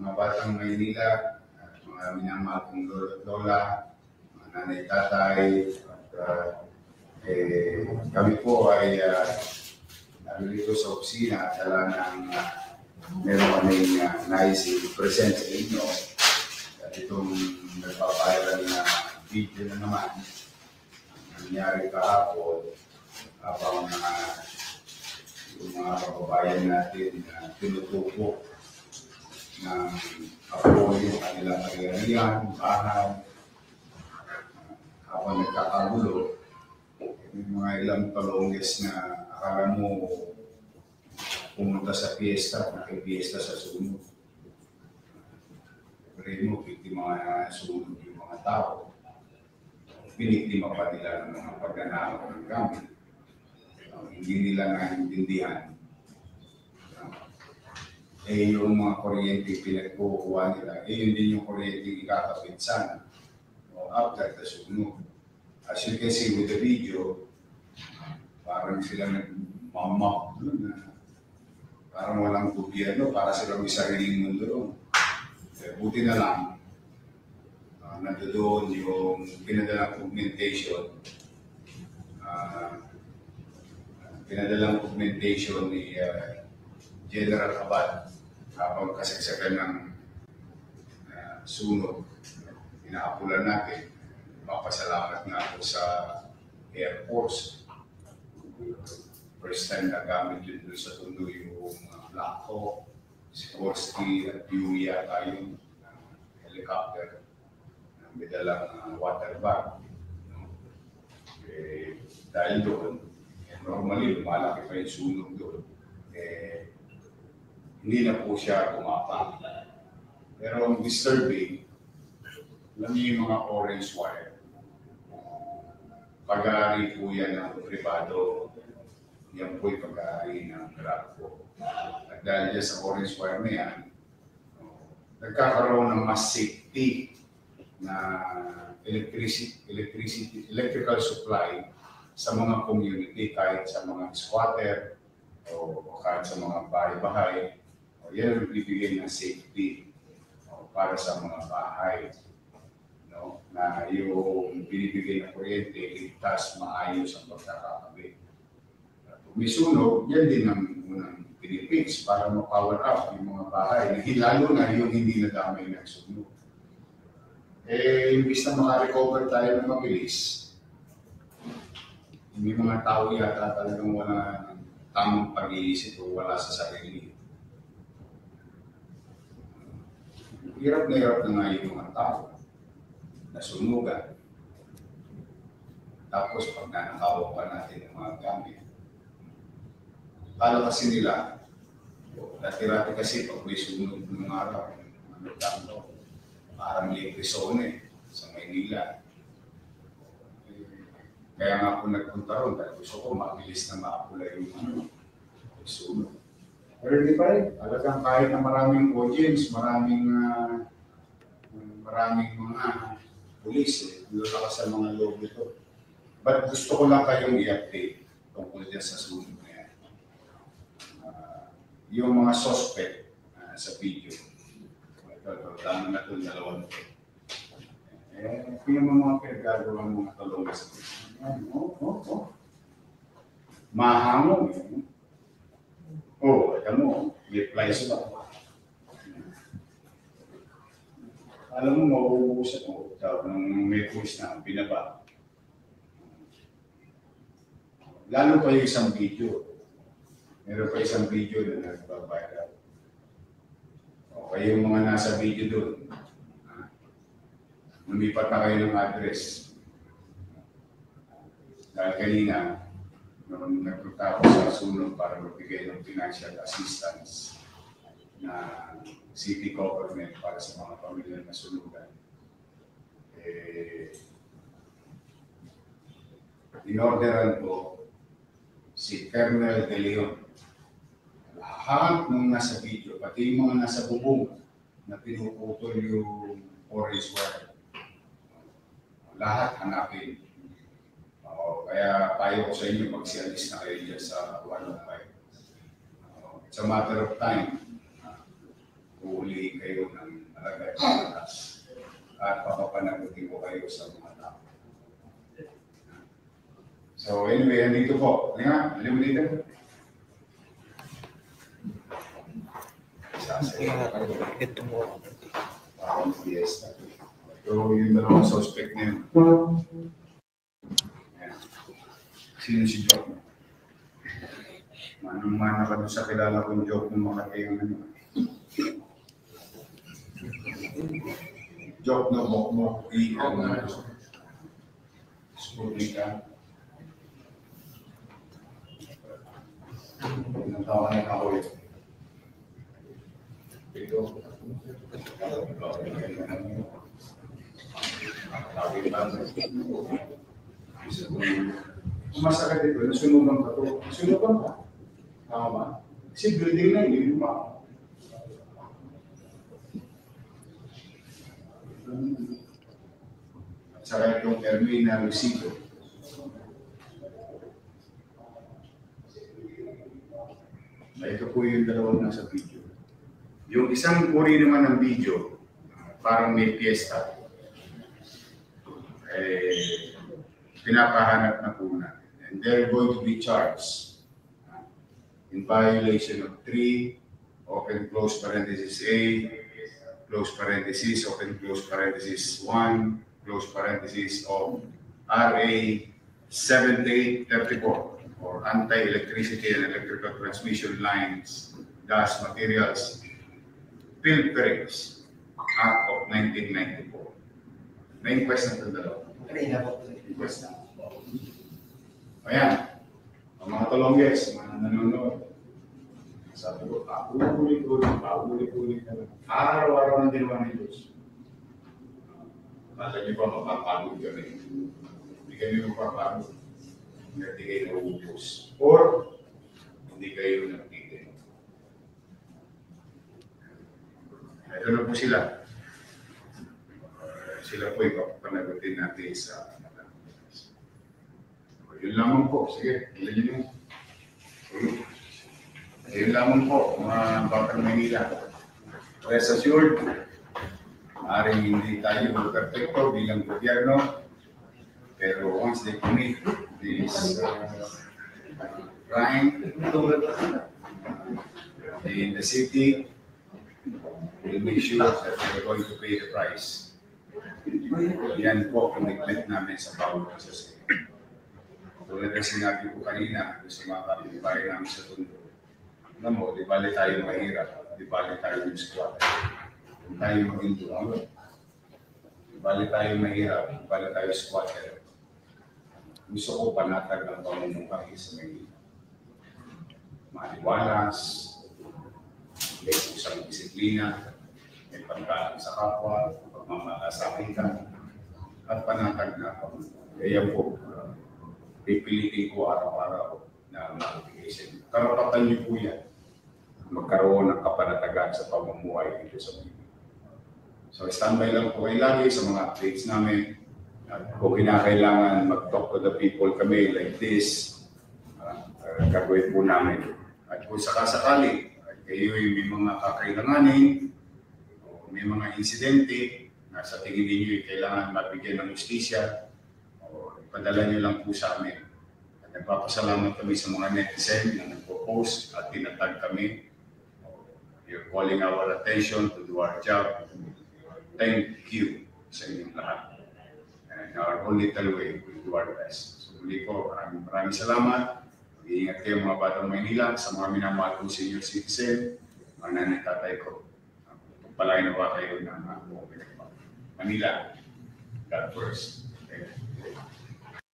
mga batang Maynila, at mga minamahal kong lolo at lola, mga nanay, tatay, at kami po ay narito sa opisina at alam ng meron kaming nais i-present sa inyo. At itong nagpapayaran na video na naman nangyari kahapon habang yung mga kababayan natin na tinutupo ng apoy yung kanilang kariyan, bahay, habang nagkakagulo. May mga ilang talonges na akala mo pumunta sa piyesta, nakipiesta sa sunog. Pero mo, biktima na sunog yung mga tao. Biniktima pa nila ng mga pagnanakaw ng gamit. Hindi nila naiintindihan. Yung mga kuryente pinagkukuha nila, yun din yung kuryente ikakapit sana after the sunog. As you can see with the video, parang sila nagmamak doon na parang walang gobyerno, para sila may sariling mundo. Buti na lang, nandoon yung pinadalang augmentation ni General Abad habang kasagsagan ng sunog. Inaapulan natin. Papasalamat nga ako sa Air Force. First time na gamit yun doon sa tundo yung Black Hawk, Sikorsky at Huey yata yung helicopter. May dalang water bag. Dahil doon, normally lumalaki pa yung sunog doon. Hindi na po siya kumapang. Pero ang disturbing, alam niyo yung mga orange wire. Pag-aari po yan ng privado, yan po yung pag-aari ng Grabco. At dahil dyan sa orange wire na yan, nagkakaroon ng mas safety na electrical supply sa mga community, kahit sa mga squatter o kahit sa mga bahay-bahay. Yan ang bibigay ng safety para sa mga bahay. Na yung binibigay na kuryente, ligtas, maayos ang pagkakakabit. Kung may sunog, yan din ang unang pinipix para ma-power up yung mga bahay. Lalo na yung hindi nadamay ng sunog. Imbis na makarecover tayo ng mabilis, may mga tao yata talagang wala tamang pag-iisip o wala sa sarili. Hirap na nga yung mga tao. Nasunugan. Tapos pag nanakawa pa natin ang mga gamit. Kala kasi nila, dati-rati kasi pag may sunog ng araw, parang libre zone sa Maynila. Kaya nga ako nagpunta ron, dahil gusto ko mabilis na maapula yung sunog. Pero hindi pa rin, talagang kahit na maraming audience, maraming mga pulis, lalakas sa mga loob nito. But gusto ko lang kayong i-update tungkol dyan sa sunog na yan. Yung mga suspect sa video. Ito, tama na ito, dalawang ito. Yung mga pinagagawa ng mga talong sa video. Mahamon. Alam mo, may flies ba? Alam mo, mauubusan mo nung may push na binaba. Lalo pa yung isang video. Meron pa isang video na nagbabayad. Okay, yung mga nasa video doon, lumipat na kayo ng address. Dahil kanina, nung nagpunta ako sa sunog para magbigay ng financial assistance na city government para sa mga pamilya na sunugan. In-orderan ko si Colonel De Leon. Lahat ng nasa video, pati yung mga nasa bubong na pinuputol yung orange wire. Lahat hanapin. Kaya payo ko sa inyo, magsialis na kayo dyan sa 105. It's a matter of time. uulihin kayo ng malagay malakas at papapanagutin ko kayo sa mga tao. So anyway, andito po. Nga, alam mo dito? Ito mo. Parang fiesta. So yung dalawang suspect na yun. Ayan. Sino si Joke? Manang-mana ka doon sa kilala kong Joke ng makatayang ano. Joke na bokmok, iyan na. Sputnik ka. Ilang taon na ako yun. Ito. Masakit ito, nasunugan ka ito. Nasunugan ka. Tama. Kasi building na yun, yung mga. At saka itong Ermina Lucido. Ito po yung dalawang nasa video. Yung isang uri naman ng video, parang may fiesta. Pinapahanap na po natin. And they're going to be charged in violation of 3, open close parenthesis A, close parenthesis, open close parenthesis 1, close parenthesis of RA 7834 for anti-electricity and electrical transmission lines, gas materials, pilferings, Act of 1994. May inquest na ito dalawa. Inquest na. Ayan. Ang mga talongges, mga nanonood. Sabi ko, paulit-ulit na lang. Araw-araw ng ginawa ni Diyos. Kala niyo ba mapapagod kami? Hindi kami mapapagod. Hindi kayo naubos. Or, hindi kayo nagtitin. Ito na po sila. Sila po ipapanagutin natin sa yun lamang po. Sige, ilan yun. Yun lamang po, mga Batang Manila. Rest assured, maaaring hindi tayo perfecto bilang gobyerno, pero once they commit this crime in the city, we'll make sure that they're going to pay the price. Yan po commitment namin sa bawat isa. Tulad na sinabi ko kanina sa mga kapitbahay namin sa Tondo. Alam mo, di bali tayo mahirap, di bali tayo yung squad. Kung tayo maging tulungan, di bali tayo mahirap, di bali tayo squatter. Gusto ko panatag ang pamumuhay sa Manila. Maliwalas, may isang disiplina, may pagkaan sa kapwa, pagmamalasakit ka, at panatag na pamumuhay. Kaya po, pipilitin ko araw-araw na mag-application. Karapatan niyo po yan. Magkaroon ng kapanatagan sa pamumuhay dito sa Manila. So standby lang po kayo lagi sa mga updates namin. At kung kinakailangan mag-talk to the people kami like this, gagawin po namin. At kung sakasakali, kayo may mga kakailanganin, o may mga insidente na sa tingin ninyo kailangan mabigyan ng justisya, padala nyo lang po sa amin. At nagpapasalamat kami sa mga netizen na nagpo-post at tinatag kami. You're calling our attention to do our job. Thank you sa inyong lahat. And our own little way, we'll do our best. So muli po, maraming salamat. Mag-iingat kayo mga Batang Maynila sa mga minamahal kong senior citizen, mga nanay tatay ko. Pagpalain na ba kayo ng Manila? God first. Thank you.